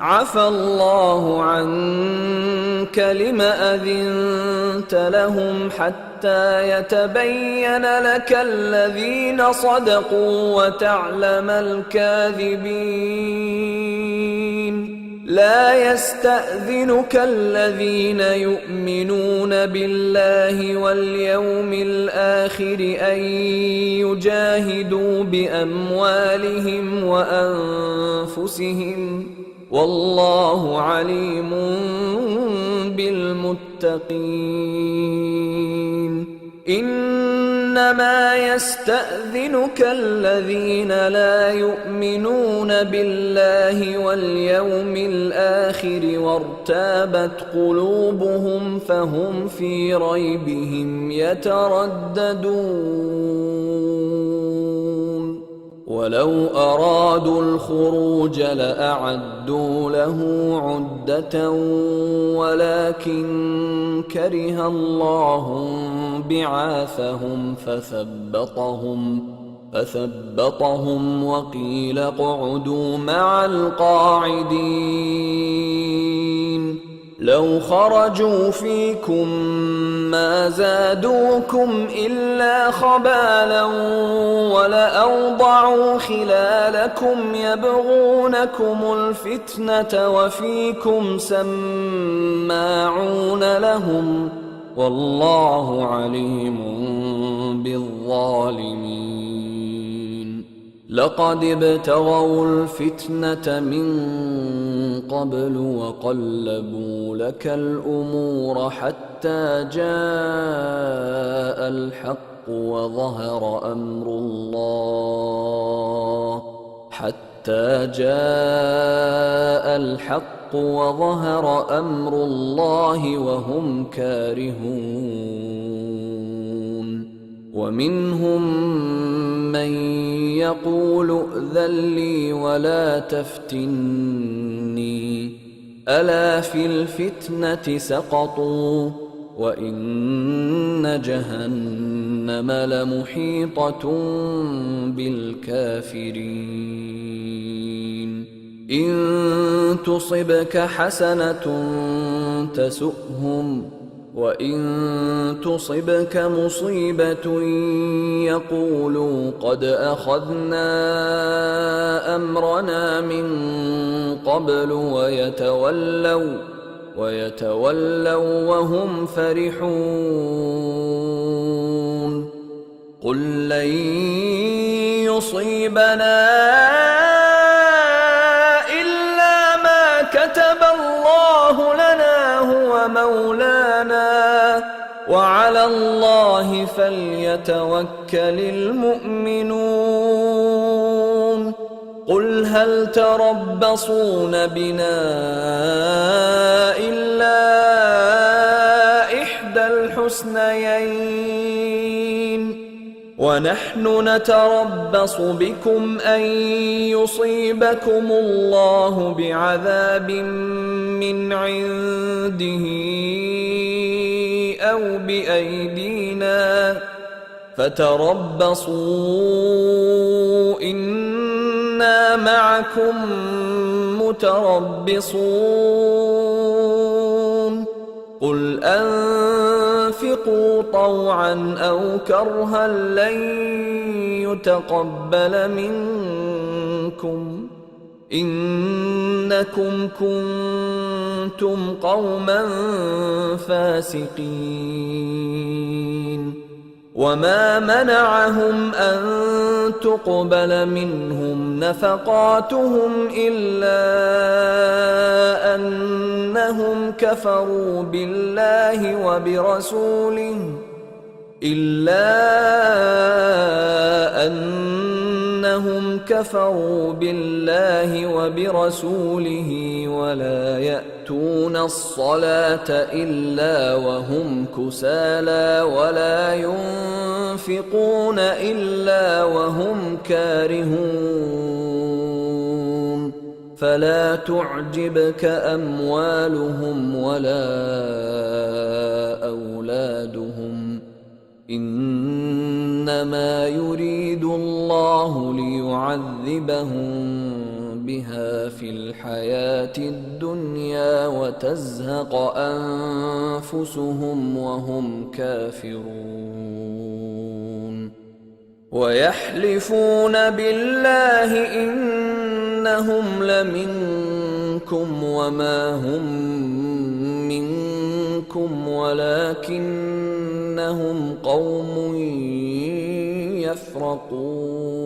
عفى الله عنك لم أذنت لهم حتى يتبين لك الذين صدقوا وتعلم الكاذبين. لا يستأذنك الذين يؤمنون بالله واليوم الآخر أن يجاهدوا بأموالهم وأنفسهم، والله عليم بالمتقين. إنما يستأذنك الذين لا يؤمنون بالله واليوم الآخر وارتابت قلوبهم فهم في ريبهم يترددون. ولو أرادوا الخروج لأعدوا له عدة ولكن كره الله بعاثهم فثبطهم وقيل اقعدوا مع القاعدين. لو خرجوا فيكم ما زادوكم إلا خبالا ولأوضعوا خلالكم يبغونكم الفتنة وفيكم سماعون لهم، والله عليم بالظالمين. لقد ابتغوا الفتنة من قبل وقلبوا لك الأمور حتى جاء الحق وظهر أمر الله وهم كارهون. ومنهم من يقول ائذن لي ولا تفتني، ألا في الفتنة سقطوا وإن جهنم لمحيطة بالكافرين. إن تصبك حسنة تسؤهم وإن تصبك مصيبة يقولوا قد أخذنا أمرنا من قبل ويتولوا وهم فرحون. قل لن يصيبنا إلا ما كتب الله لنا هو مولانا وعلى الله فليتوكل المؤمنون. قل هل تربصون بنا إلا إحدى الحسنيين ونحن نتربص بكم أن يصيبكم الله بعذاب من عنده أو بأيدينا فتربصوا إنا معكم متربصون. قل أنفقوا طوعا أو كرها لن يتقبل منكم إنكم كنتم قوما فاسقين. وما منعهم أن تقبل منهم نفقاتهم إلا أنهم كفروا بالله وبرسوله ولا يأتون الصلاة إلا وهم كسالى ولا ينفقون إلا وهم كارهون. فلا تعجبك أموالهم ولا أولادهم إنما يريد الله ليعذبهم بها في الحياة الدنيا وتزهق أنفسهم وهم كافرون ويحلفون بالله إنهم لمنكم وما هم منكم ولكنهم قوم يفرقون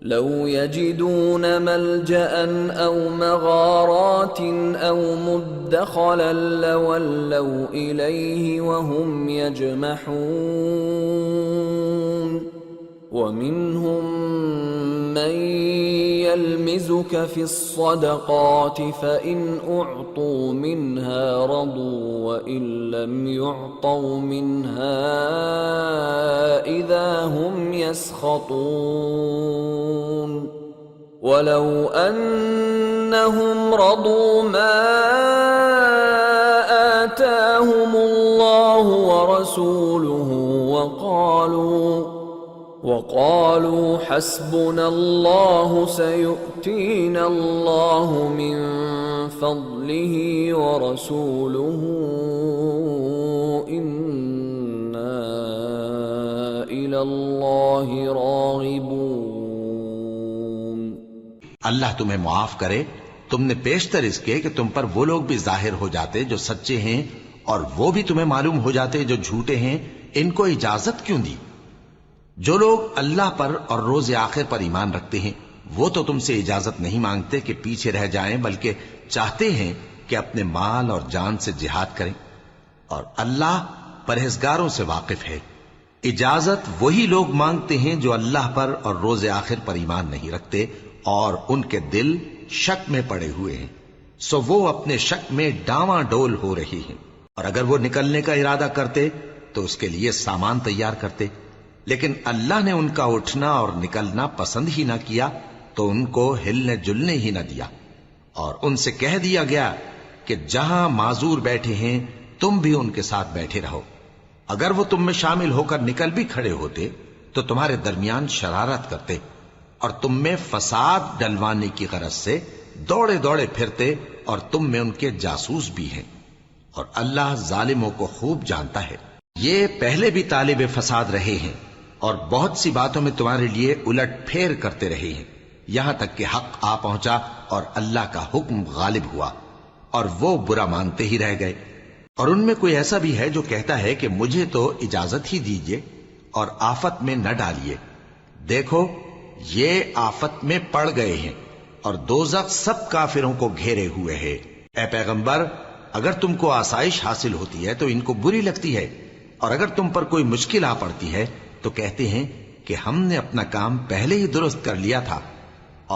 لو يجدون ملجأ أو مغارات أو مدخلا لولوا إليه وهم يجمحون ومنهم من يلمزك في الصدقات فإن أعطوا منها رضوا وإن لم يعطوا منها إذا هم يسخطون ولو أنهم رضوا ما آتاهم الله ورسوله وقالوا حسبنا الله سيؤتينا الله من فضله ورسوله إنا إلى الله راغبون۔ اللہ تمہیں معاف کرے، تم نے پیشتر اس کے کہ تم پر وہ لوگ بھی ظاہر ہو جاتے جو سچے ہیں اور وہ بھی تمہیں معلوم ہو جاتے جو جھوٹے ہیں، ان کو اجازت کیوں دی؟ جو لوگ اللہ پر اور روز آخر پر ایمان رکھتے ہیں وہ تو تم سے اجازت نہیں مانگتے کہ پیچھے رہ جائیں، بلکہ چاہتے ہیں کہ اپنے مال اور جان سے جہاد کریں، اور اللہ پرہیزگاروں سے واقف ہے۔ اجازت وہی لوگ مانگتے ہیں جو اللہ پر اور روز آخر پر ایمان نہیں رکھتے اور ان کے دل شک میں پڑے ہوئے ہیں، سو وہ اپنے شک میں ڈاواں ڈول ہو رہی ہیں، اور اگر وہ نکلنے کا ارادہ کرتے تو اس کے لیے سامان تیار کرتے، لیکن اللہ نے ان کا اٹھنا اور نکلنا پسند ہی نہ کیا تو ان کو ہلنے جلنے ہی نہ دیا، اور ان سے کہہ دیا گیا کہ جہاں معذور بیٹھے ہیں تم بھی ان کے ساتھ بیٹھے رہو۔ اگر وہ تم میں شامل ہو کر نکل بھی کھڑے ہوتے تو تمہارے درمیان شرارت کرتے اور تم میں فساد ڈلوانے کی غرض سے دوڑے دوڑے پھرتے، اور تم میں ان کے جاسوس بھی ہیں، اور اللہ ظالموں کو خوب جانتا ہے۔ یہ پہلے بھی طالب فساد رہے ہیں اور بہت سی باتوں میں تمہارے لیے الٹ پھیر کرتے رہے ہیں، یہاں تک کہ حق آ پہنچا اور اللہ کا حکم غالب ہوا اور وہ برا مانتے ہی رہ گئے۔ اور ان میں کوئی ایسا بھی ہے جو کہتا ہے کہ مجھے تو اجازت ہی دیجئے اور آفت میں نہ ڈالیے، دیکھو یہ آفت میں پڑ گئے ہیں اور دوزخ سب کافروں کو گھیرے ہوئے ہے۔ اے پیغمبر، اگر تم کو آسائش حاصل ہوتی ہے تو ان کو بری لگتی ہے، اور اگر تم پر کوئی مشکل آ پڑتی ہے تو کہتے ہیں کہ ہم نے اپنا کام پہلے ہی درست کر لیا تھا،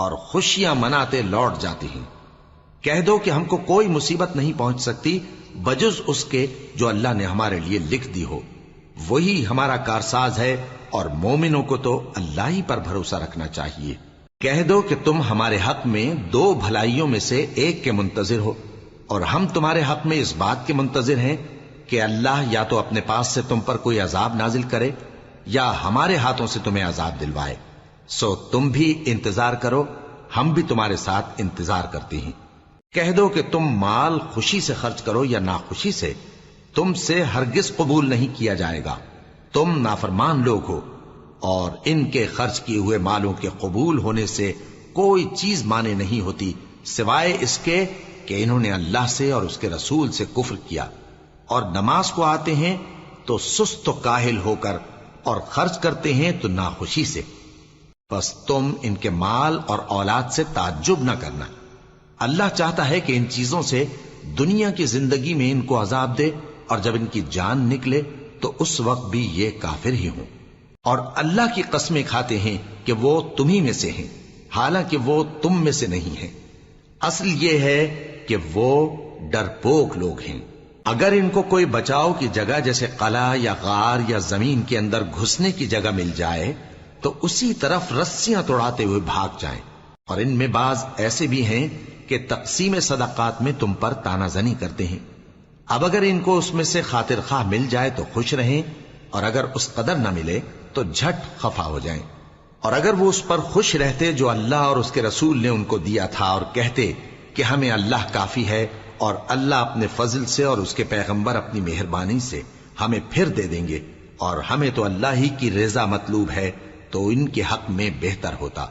اور خوشیاں مناتے لوٹ جاتے ہیں۔ کہہ دو کہ ہم کو کوئی مصیبت نہیں پہنچ سکتی بجز اس کے جو اللہ نے ہمارے لیے لکھ دی ہو، وہی ہمارا کارساز ہے، اور مومنوں کو تو اللہ ہی پر بھروسہ رکھنا چاہیے۔ کہہ دو کہ تم ہمارے حق میں دو بھلائیوں میں سے ایک کے منتظر ہو، اور ہم تمہارے حق میں اس بات کے منتظر ہیں کہ اللہ یا تو اپنے پاس سے تم پر کوئی عذاب نازل کرے یا ہمارے ہاتھوں سے تمہیں عذاب دلوائے، سو تم بھی انتظار کرو، ہم بھی تمہارے ساتھ انتظار کرتے ہیں۔ کہہ دو کہ تم مال خوشی سے خرچ کرو یا ناخوشی سے، تم سے ہرگز قبول نہیں کیا جائے گا، تم نافرمان لوگ ہو، اور ان کے خرچ کیے ہوئے مالوں کے قبول ہونے سے کوئی چیز مانے نہیں ہوتی سوائے اس کے کہ انہوں نے اللہ سے اور اس کے رسول سے کفر کیا، اور نماز کو آتے ہیں تو سست و کاہل ہو کر، اور خرچ کرتے ہیں تو ناخوشی سے۔ بس تم ان کے مال اور اولاد سے تعجب نہ کرنا، اللہ چاہتا ہے کہ ان چیزوں سے دنیا کی زندگی میں ان کو عذاب دے، اور جب ان کی جان نکلے تو اس وقت بھی یہ کافر ہی ہوں، اور اللہ کی قسمیں کھاتے ہیں کہ وہ تمہیں میں سے ہیں، حالانکہ وہ تم میں سے نہیں ہیں۔ اصل یہ ہے کہ وہ ڈرپوک لوگ ہیں۔ اگر ان کو کوئی بچاؤ کی جگہ جیسے قلعہ یا غار یا زمین کے اندر گھسنے کی جگہ مل جائے تو اسی طرف رسیاں توڑاتے ہوئے بھاگ جائیں، اور ان میں بعض ایسے بھی ہیں کہ تقسیم صدقات میں تم پر تانا زنی کرتے ہیں۔ اب اگر ان کو اس میں سے خاطر خواہ مل جائے تو خوش رہیں، اور اگر اس قدر نہ ملے تو جھٹ خفا ہو جائیں۔ اور اگر وہ اس پر خوش رہتے جو اللہ اور اس کے رسول نے ان کو دیا تھا، اور کہتے کہ ہمیں اللہ کافی ہے، اور اللہ اپنے فضل سے اور اس کے پیغمبر اپنی مہربانی سے ہمیں پھر دے دیں گے، اور ہمیں تو اللہ ہی کی رضا مطلوب ہے، تو ان کے حق میں بہتر ہوتا